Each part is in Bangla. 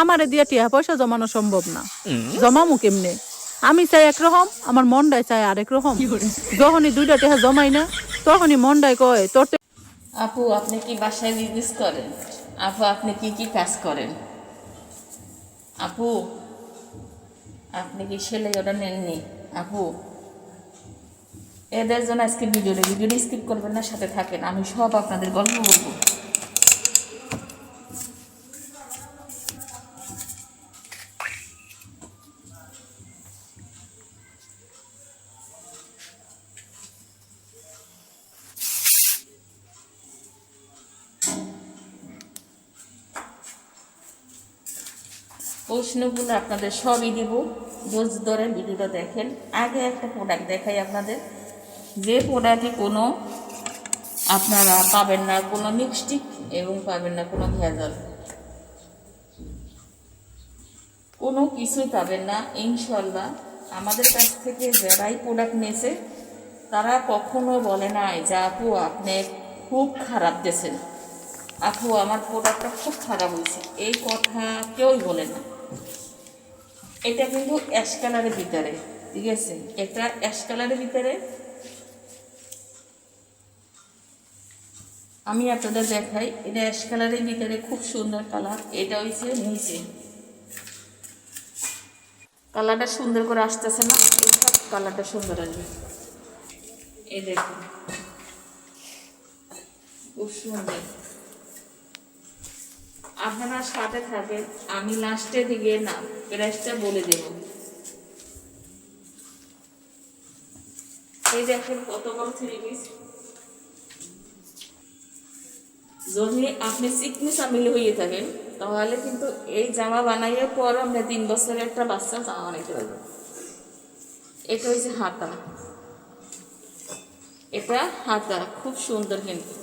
আমারে দিয়ে টিয়া পয়সা জমানো সম্ভব না, জমামু কেমনে? আমি চাই একরকম, আমার মনটাই চাই আরেক রকম। যখনই দুইটা টিয়া জমাই না তখনই মনটাই কয় তোর। আপু আপনি কি বাসায় বিজনেস করেন? আপু আপনি কি কি কাজ করেন? আপু আপনি কি সেলাই অর্ডার নেননি? আপু এদের জন্য আজকে ভিডিওটা স্কিপ করবেন না, সাথে থাকেন, আমি সব আপনাদের গল্প বলবো। প্রশ্নগুলো আপনাদের সবই দিব, ধৈর্য ধরে ভিডিওটা দেখেন। আগে একটা প্রোডাক্ট দেখাই আপনাদের, যে প্রোডাক্টে কোনো আপনারা পাবেন না কোনো লিপস্টিক এবং পাবেন না কোনো ভেজাল, কোনো কিছুই পাবেন না ইনশাল্লাহ। আমাদের কাছ থেকে যারাই প্রোডাক্ট নিয়েছে তারা কখনো বলে নাই যে আপু আপনি খুব খারাপ দিয়েছেন, আপু আমার প্রোডাক্টটা খুব খারাপ হয়েছে, এই কথা কেউই বলে না। এটা কিন্তু অ্যাশ কালারের ভিতরে, ঠিক আছে, এটা অ্যাশ কালারের ভিতরে। আমি আপনাদের দেখাই, এটা অ্যাশ কালারের ভিতরে খুব সুন্দর কালার। এটা হয়েছে নিচে কালারটা সুন্দর করে আসতেছে না, এটা কালারটা সুন্দর আসবে। এই দেখুন খুব সুন্দর। আপনারা সাথে থাকেন, আমি লাস্টে দিকে না প্রাইসটা বলে দেব। এই দেখেন কত বড় 3 পিস। যদি আপনি চিকনি চামিলি হয়ে থাকেন তাহলে কিন্তু এই জামা বানাইয়ে পর আমরা 3 বছরের একটা বাচ্চা জামা বানাইতে পারবেন। এটা হচ্ছে হাতা, এটা হাতা খুব সুন্দর। কিন্তু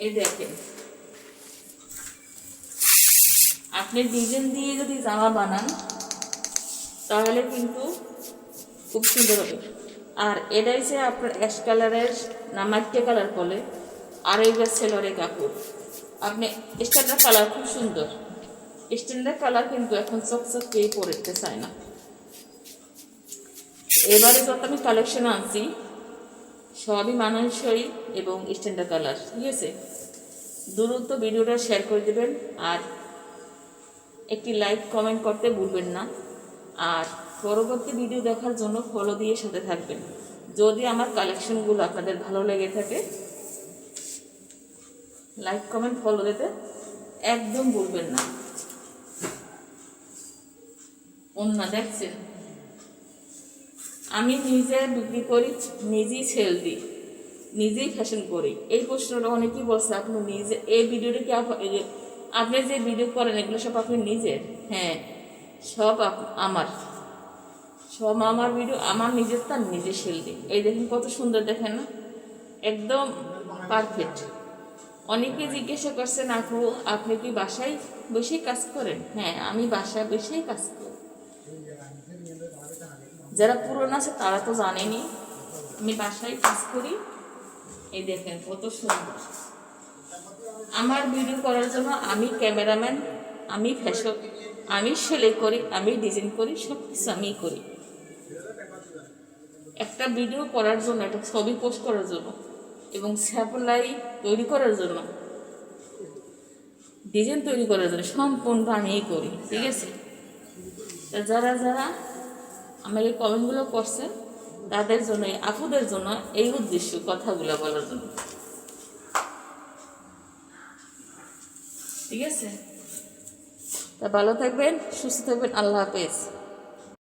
এই দেখেন আপনি ডিজাইন দিয়ে যদি জামা বানান তাহলে কিন্তু খুব সুন্দর হবে। আর এটা হচ্ছে আপনার অ্যাশ কালারের না মাটিয়া কালার বলে, আর এইবার সেলরের কাপড়। আপনি স্ট্যান্ডার্ড কালার খুব সুন্দর, স্ট্যান্ডার্ড কালার কিন্তু এখন চকচক কেউ পরতে চায় না। এবারে যত আমি কালেকশন আনছি সবই মানানসই এবং স্ট্যান্ডার্ড কালার, ঠিক আছে। দ্রুত ভিডিওটা শেয়ার করে দেবেন আর একটি লাইক কমেন্ট করতে ভুলবেন না। আর পরবর্তী ভিডিও দেখার জন্য ফলো দিয়ে সাথে থাকবেন। যদি আমার কালেকশনগুলো আপনাদের ভালো লেগে থাকে লাইক কমেন্ট ফলো দিতে একদম ভুলবেন না। অন্য দেখছেন আমি নিজে বিক্রি করি, নিজেই সেল দিই, নিজেই ফ্যাশন করি। এই প্রশ্নটা অনেকেই বলছে আপনি নিজে এই ভিডিওটা কি আপনি যে ভিডিও করেন এগুলো সব আপনি নিজের? হ্যাঁ, সব আমার, সব আমার ভিডিও, আমার নিজের, তার নিজে সেল দিই। এই দেখেন কত সুন্দর, দেখেন না, একদম পারফেক্ট। অনেকে জিজ্ঞাসা করছেন আপু আপনি কি বাসায় বসেই কাজ করেন? হ্যাঁ, আমি বাসায় বসেই কাজ করি। যারা পুরনো আছে তারা তো জানেনি, আমি বাসায় কাজ করি। এই দেখেন কত সুন্দর। আমার ভিডিও করার জন্য আমি ক্যামেরাম্যান, আমি ফ্যাশন, আমি সেলাই করি, আমি ডিজাইন করি, সব কিছু আমিই করি। একটা ভিডিও করার জন্য, একটা ছবি পোস্ট করার জন্য এবং স্যাপলাই তৈরি করার জন্য, ডিজাইন তৈরি করার জন্য সম্পূর্ণ আমিই করি, ঠিক আছে। যারা যারা আমার এই কমেন্টগুলো করছে তাদের জন্য, আপুদের জন্য এই উদ্দেশ্য কথাগুলো বলার জন্য, ঠিক আছে। তা ভালো থাকবেন, সুস্থ থাকবেন, আল্লাহ হাফেজ।